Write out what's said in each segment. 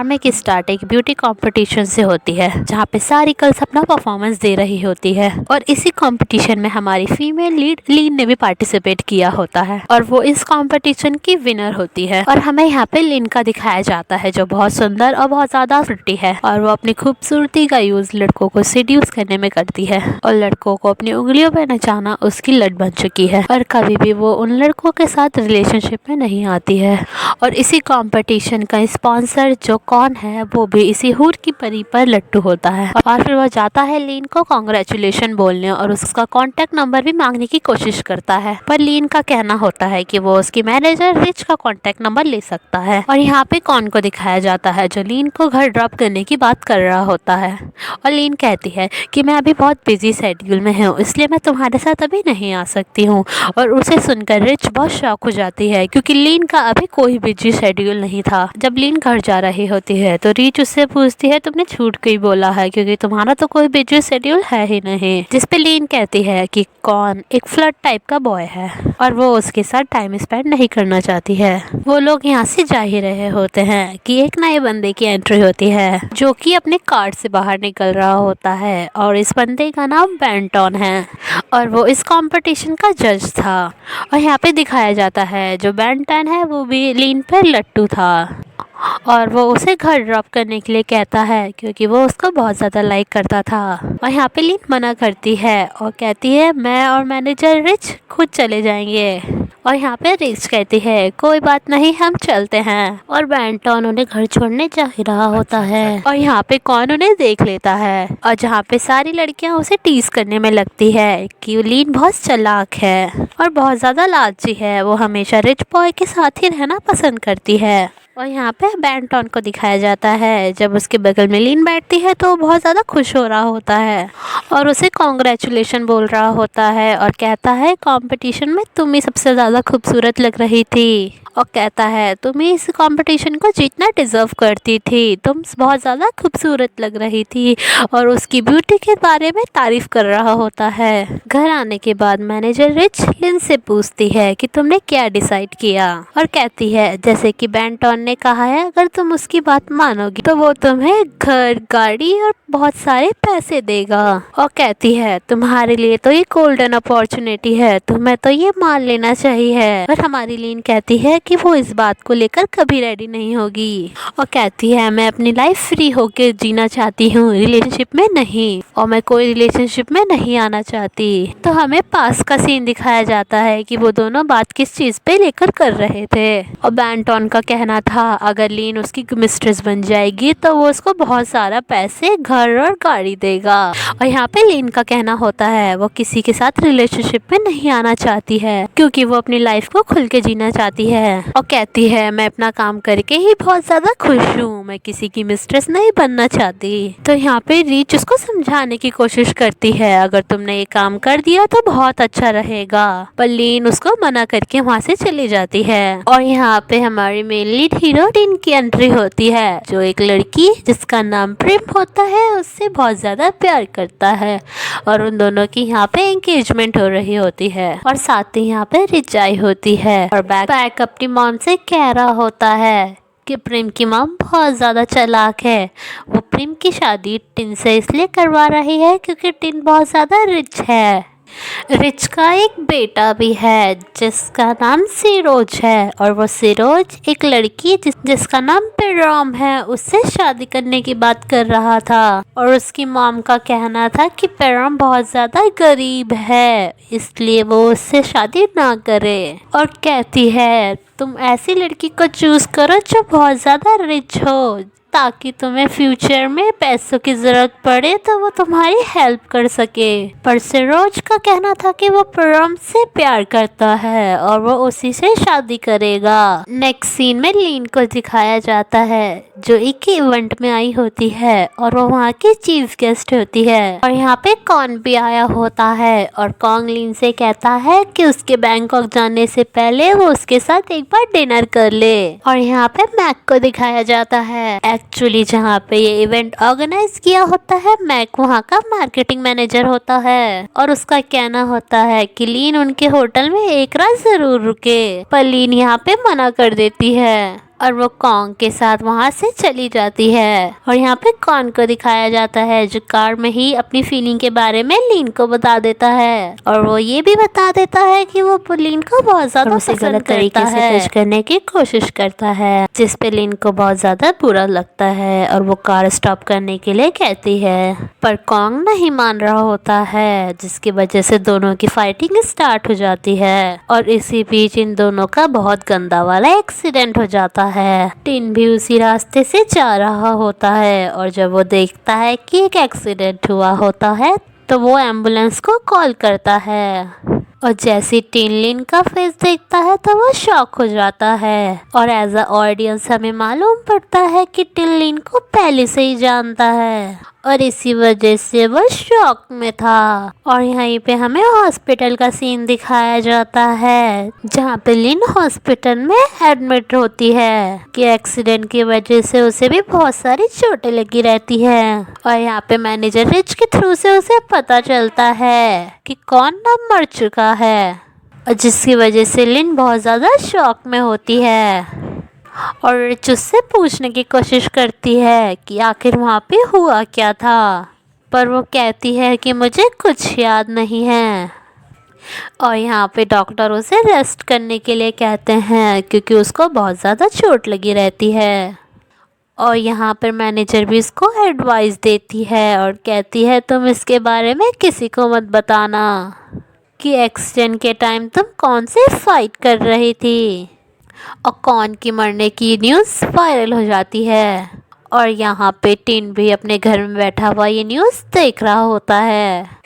ड्रामे की स्टार्ट एक ब्यूटी कंपटीशन से होती है, जहाँ पे सारी गर्ल्स अपना परफॉर्मेंस दे रही होती है। और इसी कंपटीशन में हमारी फीमेल लीड ने भी पार्टिसिपेट किया होता है और वो इस कंपटीशन की विनर होती है। और हमें यहाँ पे लिन का दिखाया जाता है, जो बहुत सुंदर और बहुत ज्यादा प्रिटी है और वो अपनी खूबसूरती का यूज लड़कों को सीड्यूस करने में करती है और लड़कों को अपनी उंगलियों पर नचाना उसकी लत बन चुकी है। और कभी भी वो उन लड़कों के साथ रिलेशनशिप में नहीं आती है। और इसी कंपटीशन का स्पॉन्सर जो कौन है, वो भी इसी हूर की परी पर लट्टू होता है। और फिर वो जाता है लीन को कांग्रेचुलेशन बोलने और उसका कांटेक्ट नंबर भी मांगने की कोशिश करता है, पर लीन का कहना होता है कि वो उसकी मैनेजर रिच का कांटेक्ट नंबर ले सकता है। और यहाँ पे कौन को दिखाया जाता है, जो लीन को घर ड्रॉप करने की बात कर रहा होता है। और लीन कहती है कि मैं अभी बहुत बिजी शेड्यूल में हूँ, इसलिए मैं तुम्हारे साथ अभी नहीं आ सकती हूँ। और उसे सुनकर रिच बहुत शॉक हो जाती है, क्योंकि लीन का अभी कोई बिजी शेड्यूल नहीं था। जब लीन घर जा रही होती है तो रिच उससे पूछती है, तुमने झूठ क्यों बोला है, क्योंकि तुम्हारा तो कोई बिजी शेड्यूल है ही नहीं। जिसपे लीन कहती है कि कौन एक फ्लर्ट टाइप का बॉय है और वो उसके साथ टाइम स्पेंड नहीं करना चाहती है। वो लोग यहाँ से जा ही रहे होते हैं कि एक नए बंदे की एंट्री होती है, जो कि अपने कार से बाहर निकल रहा होता है। और इस बंदे का नाम बेंटन है और वो इस कंपटीशन का जज था। और यहाँ पे दिखाया जाता है जो बेंटन है वो भी लीन पर लट्टू था और वो उसे घर ड्रॉप करने के लिए कहता है, क्योंकि वो उसको बहुत ज़्यादा लाइक करता था। और यहाँ पे लीन मना करती है और कहती है मैं और मैनेजर रिच खुद चले जाएंगे। और यहाँ पे रिच कहती है कोई बात नहीं, हम चलते हैं। और बेंटन उन्हें घर छोड़ने जा ही रहा होता है और यहाँ पे कौन उन्हें देख लेता है। और जहाँ पे सारी लड़कियाँ उसे टीज करने में लगती है कि लीन बहुत चालाक है और बहुत ज़्यादा लालची है, वो हमेशा रिच बॉय के साथ ही रहना पसंद करती है। और यहाँ पे बेंटन को दिखाया जाता है, जब उसके बगल में लीन बैठती है तो वो बहुत ज़्यादा खुश हो रहा होता है और उसे कांग्रेचुलेशन बोल रहा होता है और कहता है कंपटीशन में तुम ही सबसे ज़्यादा खूबसूरत लग रही थी। और कहता है तुम ही इस कंपटीशन को जीतना डिजर्व करती थी, तुम बहुत ज़्यादा खूबसूरत लग रही थी। और उसकी ब्यूटी के बारे में तारीफ कर रहा होता है। घर आने के बाद मैनेजर रिच लिन से पूछती है कि तुमने क्या डिसाइड किया, और कहती है जैसे कि बेंटन ने कहा है, अगर तुम उसकी बात मानोगी तो वो तुम्हें घर, गाड़ी और बहुत सारे पैसे देगा। और कहती है तुम्हारे लिए तो ये गोल्डन अपॉर्चुनिटी है, तुम्हें तो ये मान लेना चाहिए। पर हमारी लीन कहती है कि वो इस बात को लेकर कभी रेडी नहीं होगी और कहती है मैं अपनी लाइफ फ्री होके जीना चाहती हूँ, रिलेशनशिप में नहीं, और मैं कोई रिलेशनशिप में नहीं आना चाहती। तो हमें पास का सीन दिखाया जाता है कि वो दोनों बात किस चीज पे लेकर कर रहे थे। और बेंटन का कहना था अगर लीन उसकी मिस्ट्रेस बन जाएगी तो वो उसको बहुत सारा पैसे, घर और गाड़ी देगा। और यहाँ पे लीन का कहना होता है वो किसी के साथ रिलेशनशिप में नहीं आना चाहती है, क्योंकि वो अपनी लाइफ को खुल के जीना चाहती है। और कहती है मैं अपना काम करके ही बहुत ज्यादा खुश हूँ, मैं किसी की मिस्ट्रेस नहीं बनना चाहती। तो यहाँ पे रीच उसको समझाने की कोशिश करती है अगर तुमने ये काम कर दिया तो बहुत अच्छा रहेगा, पर लीन उसको मना करके वहाँ से चली जाती है। और यहाँ पे हमारी मेन लीड हीरोइन की एंट्री होती है, जो एक लड़की जिसका नाम प्रेम होता है उससे बहुत ज्यादा प्यार करता है और उन दोनों की यहाँ पे एंगेजमेंट हो रही होती है। और साथ ही यहाँ पे रिच आई होती है और बैक अपनी मॉम से कह रहा होता है कि प्रेम की मॉम बहुत ज़्यादा चालाक है, वो प्रेम की शादी टिन से इसलिए करवा रही है क्योंकि टिन बहुत ज़्यादा रिच है। रिच का एक बेटा भी है जिसका नाम सिरोज है और वो सिरोज एक लड़की जिसका नाम पेरम है उससे शादी करने की बात कर रहा था। और उसकी मॉम का कहना था कि पेरम बहुत ज़्यादा गरीब है, इसलिए वो उससे शादी ना करे। और कहती है तुम ऐसी लड़की को चूज करो जो बहुत ज़्यादा रिच हो, ताकि तुम्हें फ्यूचर में पैसों की जरूरत पड़े तो वो तुम्हारी हेल्प कर सके। पर सिरोज का कहना था कि वो परम से प्यार करता है और वो उसी से शादी करेगा। नेक्स्ट सीन में लीन को दिखाया जाता है जो एक इवेंट में आई होती है और वो वहाँ की चीफ गेस्ट होती है। और यहाँ पे कॉन भी आया होता है और कॉन्ग लीन से कहता है कि उसके बैंकॉक जाने से पहले वो उसके साथ एक बार डिनर कर ले। और यहाँ पे मैक को दिखाया जाता है, एक्चुअली जहाँ पे ये इवेंट ऑर्गेनाइज किया होता है मैक वहाँ का मार्केटिंग मैनेजर होता है। और उसका कहना होता है कि लीन उनके होटल में एक रात जरूर रुके, पर लीन यहाँ पे मना कर देती है। और वो कॉन्ग के साथ वहाँ से चली जाती है। और यहाँ पे कॉन्ग को दिखाया जाता है जो कार में ही अपनी फीलिंग के बारे में लीन को बता देता है, और वो ये भी बता देता है कि वो लीन को बहुत ज्यादा उसे गलत तरीके से टच करने की कोशिश करता है, जिस पे लीन को बहुत ज्यादा बुरा लगता है और वो कार स्टॉप करने के लिए कहती है, पर कॉन्ग नहीं मान रहा होता है, जिसकी वजह से दोनों की फाइटिंग स्टार्ट हो जाती है। और इसी बीच इन दोनों का बहुत गंदा वाला एक्सीडेंट हो जाता है। टिन भी उसी रास्ते से जा रहा होता है, और जब वो देखता है कि एक एक्सीडेंट हुआ होता है तो वो एम्बुलेंस को कॉल करता है। और जैसे टिन लिन का फेस देखता है तो वो शॉक हो जाता है, और एज अ ऑडियंस हमें मालूम पड़ता है कि टिन लिन को पहले से ही जानता है, और इसी वजह से वो शॉक में था। और यहीं पे हमें हॉस्पिटल का सीन दिखाया जाता है, जहाँ पे लिन हॉस्पिटल में एडमिट होती है कि एक्सीडेंट की वजह से उसे भी बहुत सारी चोटें लगी रहती है। और यहाँ पे मैनेजर रिच के थ्रू से उसे पता चलता है कि कौन अब मर चुका है, और जिसकी वजह से लिन बहुत ज़्यादा शॉक में होती है। और रिच उससे पूछने की कोशिश करती है कि आखिर वहाँ पे हुआ क्या था, पर वो कहती है कि मुझे कुछ याद नहीं है। और यहाँ पे डॉक्टर उसे रेस्ट करने के लिए कहते हैं क्योंकि उसको बहुत ज़्यादा चोट लगी रहती है। और यहाँ पर मैनेजर भी इसको एडवाइस देती है और कहती है तुम इसके बारे में किसी को मत बताना कि एक्सीडेंट के टाइम तुम कौन से फाइट कर रही थी। और कौन की मरने की न्यूज़ वायरल हो जाती है, और यहाँ पे टिन भी अपने घर में बैठा हुआ ये न्यूज़ देख रहा होता है।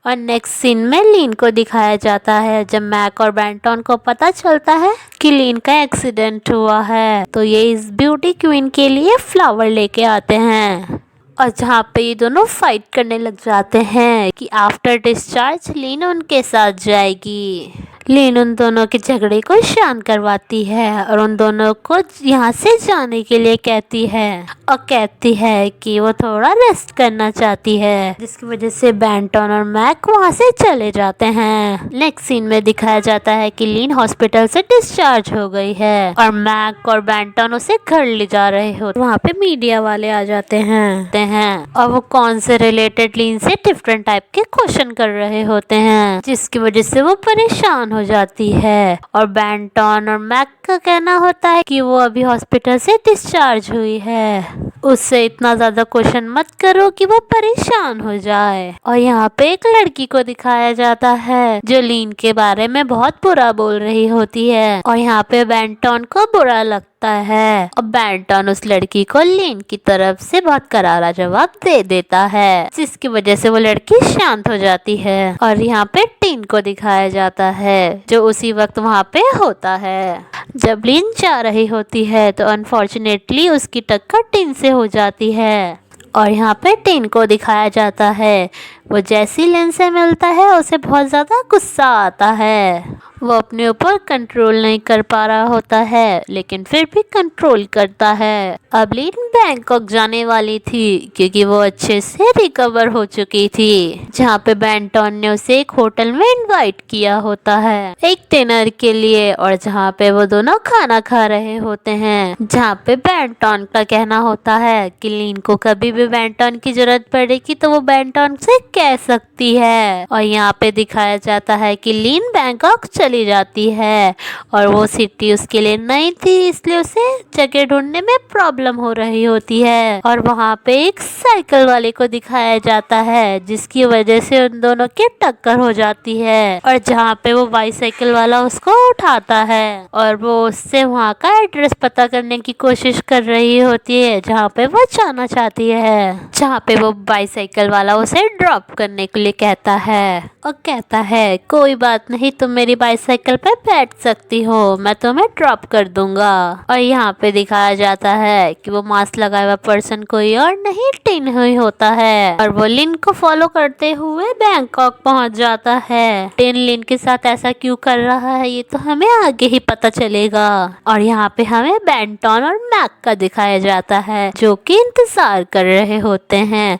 और नेक्स्ट सीन में लीन को दिखाया जाता है जब मैक और बेंटन को पता चलता है कि लीन का एक्सीडेंट हुआ है, तो ये इस ब्यूटी क्वीन के लिए फ्लावर लेके आते हैं। और जहाँ पे ये दोनों फाइट करने लग जाते हैं कि आफ्टर डिस्चार्ज लीन उनके साथ जाएगी। लीन उन दोनों के झगड़े को शांत करवाती है और उन दोनों को यहाँ से जाने के लिए कहती है, और कहती है कि वो थोड़ा रेस्ट करना चाहती है, जिसकी वजह से बेंटन और मैक वहाँ से चले जाते हैं। नेक्स्ट सीन में दिखाया जाता है कि लीन हॉस्पिटल से डिस्चार्ज हो गई है और मैक और बेंटन उसे घर ले जा रहे होते। वहाँ पे मीडिया वाले आ जाते हैं और वो कौन से रिलेटेड लीन से डिफरेंट टाइप के क्वेश्चन कर रहे होते हैं, जिसकी वजह से वो परेशान हो जाती है। और बेंटन और मैक का कहना होता है कि वो अभी हॉस्पिटल से डिस्चार्ज हुई है, उससे इतना ज्यादा क्वेश्चन मत करो कि वो परेशान हो जाए। और यहाँ पे एक लड़की को दिखाया जाता है जो लीन के बारे में बहुत बुरा बोल रही होती है, और यहाँ पे बेंटन को बुरा लगता है और बेंटन उस लड़की को लीन की तरफ से बहुत करारा जवाब दे देता है, जिसकी वजह से वो लड़की शांत हो जाती है। और यहाँ पे टिन को दिखाया जाता है जो उसी वक्त वहाँ पे होता है। जब लीन जा रही होती है तो अनफॉर्चुनेटली उसकी टक्कर टिन से हो जाती है, और यहाँ पे टिन को दिखाया जाता है वो जैसी लीन से मिलता है उसे बहुत ज़्यादा गुस्सा आता है। वो अपने ऊपर कंट्रोल नहीं कर पा रहा होता है, लेकिन फिर भी कंट्रोल करता है। अब लीन बैंकॉक जाने वाली थी क्योंकि वो अच्छे से रिकवर हो चुकी थी, जहाँ पे बेंटन ने उसे एक होटल में इनवाइट किया होता है एक डिनर के लिए, और जहाँ पे वो दोनों खाना खा रहे होते हैं, जहाँ पे बेंटन का कहना होता है कि लीन को कभी भी बेंटन की जरूरत पड़ेगी तो वो बेंटन से कह सकती है। और यहाँ पे दिखाया जाता है कि लीन बैंकॉक चली जाती है और वो सिटी उसके लिए नई थी, इसलिए उसे जगह ढूंढने में प्रॉब्लम हो रही होती है। और वहाँ पे एक साइकिल वाले को दिखाया जाता है जिसकी वजह से उन दोनों की टक्कर हो जाती है, और जहाँ पे वो बाईसाइकिल वाला उसको उठाता है और वो उससे वहाँ का एड्रेस पता करने की कोशिश कर रही होती है जहाँ पे वो जाना चाहती है, जहाँ पे वो बाईसाइकिल वाला उसे ड्रॉप करने के लिए कहता है और कहता है कोई बात नहीं, तुम मेरी बाईसाइकिल पे बैठ सकती हो, मैं तुम्हें ड्रॉप कर दूंगा। और यहाँ पे दिखाया जाता है कि वो मास्क लगाया हुआ पर्सन कोई और नहीं टिन ही होता है, और वो लिन को फॉलो करते हुए बैंकॉक पहुंच जाता है। टिन लिन के साथ ऐसा क्यों कर रहा है ये तो हमें आगे ही पता चलेगा। और यहाँ पे हमें बेंटन और मैक का दिखाया जाता है जो कि इंतजार कर रहे होते हैं,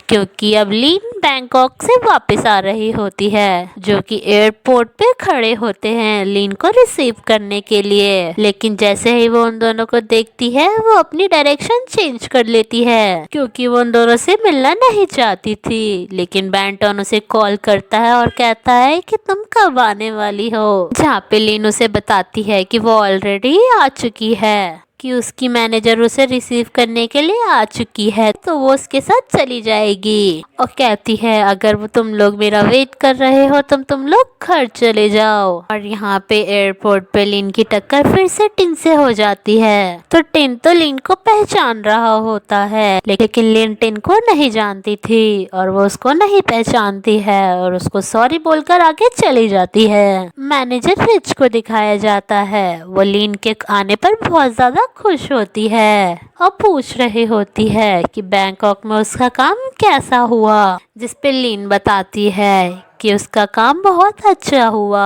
क्योंकि अब लिन बैंकॉक से वापस आ रही होती है, जो कि एयरपोर्ट पे खड़े होते हैं लीन को रिसीव करने के लिए। लेकिन जैसे ही वो उन दोनों को देखती है वो अपनी डायरेक्शन चेंज कर लेती है, क्योंकि वो उन दोनों से मिलना नहीं चाहती थी। लेकिन बैंटन उसे कॉल करता है और कहता है कि तुम कब आने वाली हो, जहाँ पे लीन उसे बताती है कि वो ऑलरेडी आ चुकी है, कि उसकी मैनेजर उसे रिसीव करने के लिए आ चुकी है, तो वो उसके साथ चली जाएगी। और कहती है अगर वो तुम लोग मेरा वेट कर रहे हो तुम लोग घर चले जाओ। और यहाँ पे एयरपोर्ट पे लीन की टक्कर फिर से टिन से हो जाती है। तो टिन तो लीन को पहचान रहा होता है, लेकिन लीन टिन को नहीं जानती थी और वो उसको नहीं पहचानती है और उसको सॉरी बोलकर आगे चली जाती है। मैनेजर रिच को दिखाया जाता है, वो लीन के आने पर बहुत ज्यादा खुश होती है और पूछ रही होती है कि बैंकॉक में उसका काम कैसा हुआ, जिस पे लीन बताती है कि उसका काम बहुत अच्छा हुआ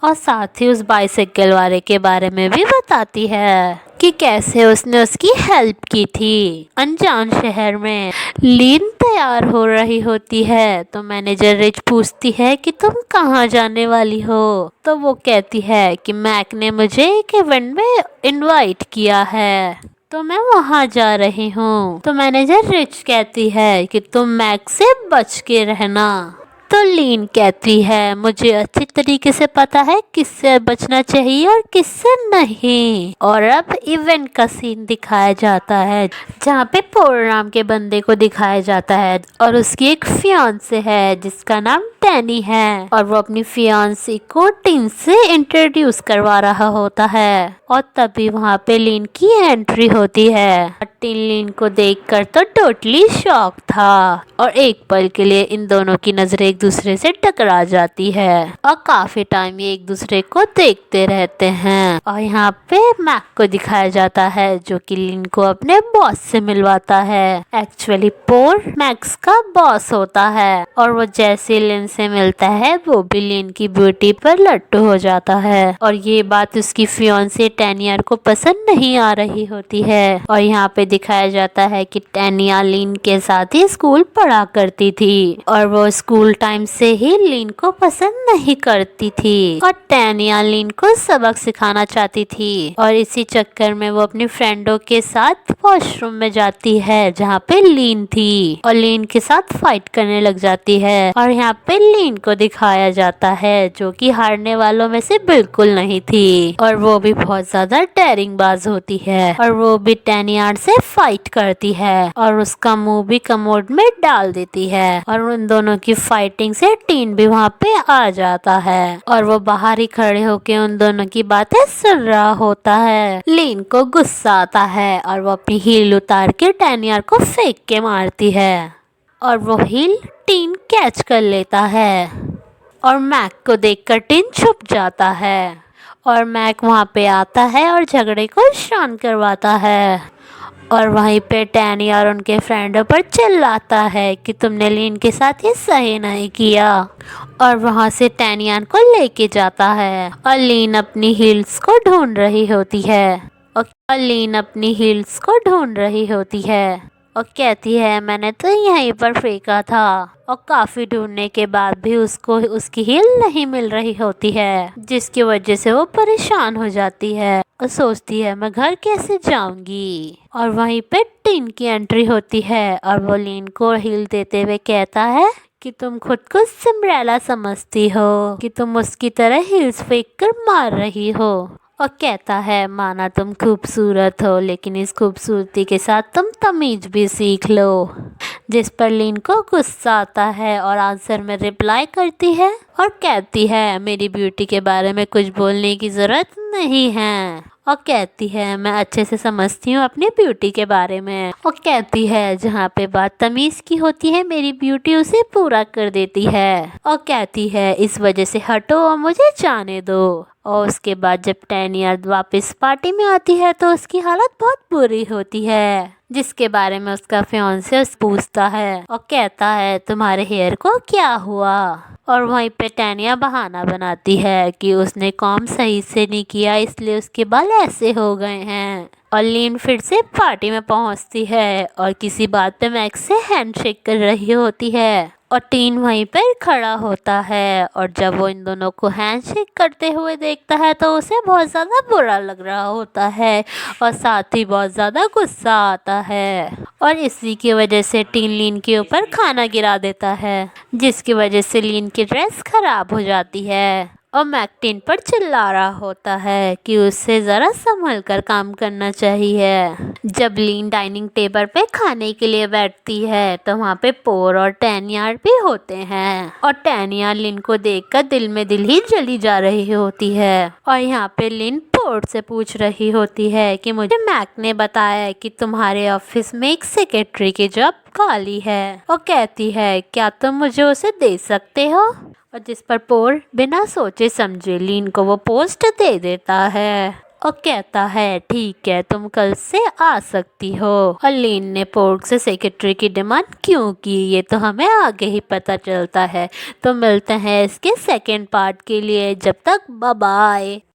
और साथ ही उस बाइसाइकिल वाले के बारे में भी बताती है कि कैसे उसने उसकी हेल्प की थी अनजान शहर में। लीन तैयार हो रही होती है तो मैनेजर रिच पूछती है कि तुम कहाँ जाने वाली हो, तो वो कहती है कि मैक ने मुझे एक इवेंट में इनवाइट किया है तो मैं वहाँ जा रही हूँ। तो मैनेजर रिच कहती है कि तुम मैक से बच के रहना। तो लीन कहती है मुझे अच्छी तरीके से पता है किससे बचना चाहिए और किससे नहीं। और अब इवेंट का सीन दिखाया जाता है, जहाँ पे पोर नाम के बंदे को दिखाया जाता है और उसकी एक फियांसे है जिसका नाम टैनी है, और वो अपनी फियांसी को टिन से इंट्रोड्यूस करवा रहा होता है। और तभी वहाँ पे लीन की एंट्री होती है। टिन लीन को देखकर तो टोटली शॉक था और एक पल के लिए इन दोनों की नजरें एक दूसरे से टकरा जाती है और काफी टाइम ये एक दूसरे को देखते रहते हैं। और यहाँ पे मैक को दिखाया जाता है जो कि लीन को अपने बॉस से मिलवाता है। एक्चुअली पोर मैक्स का बॉस होता है और वो जैसे लीन से मिलता है वो भी लीन की ब्यूटी पर लट्टू हो जाता है। और ये बात उसकी फियांसे टैनिया को पसंद नहीं आ रही होती है। और यहाँ पे दिखाया जाता है कि टैनिया लीन के साथ ही स्कूल पढ़ा करती थी और वो स्कूल टाइम से ही लीन को पसंद नहीं करती थी और टैनिया लीन को सबक सिखाना चाहती थी। और इसी चक्कर में वो अपनी फ्रेंडों के साथ वॉशरूम में जाती है जहाँ पे लीन थी और लीन के साथ फाइट करने लग जाती है। और यहाँ पे लीन को दिखाया जाता है जो कि हारने वालों में से बिल्कुल नहीं थी और वो भी बहुत ज्यादा डेयरिंग बाज होती है और वो भी टैनिया से फाइट करती है और उसका मुंह भी कमोड में डाल देती है। और उन दोनों की फाइटिंग से टीन भी वहाँ पे आ जाता है और वो बाहर ही खड़े होके उन दोनों की बातें सुन रहा होता है। लीन को गुस्सा आता है और वो अपनी हील उतार के टैनिया को फेंक के मारती है और वो हील टीन कैच कर लेता है और मैक को देखकर टीन छुप जाता है और मैक वहाँ पे आता है और झगड़े को शांत करवाता है। और वहीं पे टैनिया और उनके फ्रेंडों पर चिल्लाता है कि तुमने लीन के साथ ये सही नहीं किया और वहाँ से टैनिया को लेके जाता है। और लीन अपनी हील्स को ढूंढ रही होती है और लीन अपनी हील्स को ढूंढ रही होती है और कहती है मैंने तो यहीं पर फेंका था। और काफी ढूंढने के बाद भी उसको उसकी हील नहीं मिल रही होती है, जिसकी वजह से वो परेशान हो जाती है और सोचती है मैं घर कैसे जाऊंगी। और वहीं पे टिन की एंट्री होती है और वो लीन को हील देते हुए कहता है कि तुम खुद को सिंड्रेला समझती हो कि तुम उसकी तरह हील्स फेंक कर मार रही हो। और कहता है माना तुम खूबसूरत हो लेकिन इस खूबसूरती के साथ तुम तमीज भी सीख लो। जिस पर लीन को गुस्सा आता है और आंसर में रिप्लाई करती है और कहती है मेरी ब्यूटी के बारे में कुछ बोलने की जरूरत नहीं है। और कहती है मैं अच्छे से समझती हूँ अपनी ब्यूटी के बारे में। और कहती है जहाँ पे बात तमीज की होती है मेरी ब्यूटी उसे पूरा कर देती है। और कहती है इस वजह से हटो और मुझे जाने दो। और उसके बाद जब टैनिया वापस पार्टी में आती है तो उसकी हालत बहुत बुरी होती है, जिसके बारे में उसका फियांसे पूछता है और कहता है तुम्हारे हेयर को क्या हुआ। और वहीं पे टैनिया बहाना बनाती है कि उसने काम सही से नहीं किया इसलिए उसके बाल ऐसे हो गए हैं। और लीन फिर से पार्टी में पहुंचती है और किसी बात पे मैक्स से हैंडशेक कर रही होती है और टीन वहीं पर खड़ा होता है और जब वो इन दोनों को हैंडशेक करते हुए देखता है तो उसे बहुत ज़्यादा बुरा लग रहा होता है और साथ ही बहुत ज़्यादा गुस्सा आता है और इसी की वजह से टीन लीन के ऊपर खाना गिरा देता है, जिसकी वजह से लीन की ड्रेस खराब हो जाती है और मैक टीन पर चिल्ला रहा होता है कि उसे ज़रा संभल कर काम करना चाहिए। जब लीन डाइनिंग टेबल पे खाने के लिए बैठती है तो वहाँ पे पोर और टैनियार भी होते हैं और टैनियार लिन को देखकर दिल में दिल ही जली जा रही होती है और यहाँ पे लिन पोर से पूछ रही होती है कि मुझे मैक ने बताया कि तुम्हारे ऑफिस में एक सेक्रेटरी की जॉब खाली है और कहती है क्या तुम मुझे उसे दे सकते हो, और जिस पर पोर बिना सोचे समझे लीन को वो पोस्ट दे देता है और कहता है ठीक है तुम कल से आ सकती हो। और लीन ने पोर से सेक्रेटरी की डिमांड क्यों की ये तो हमें आगे ही पता चलता है। तो मिलते हैं इसके सेकंड पार्ट के लिए, जब तक बाय बाय।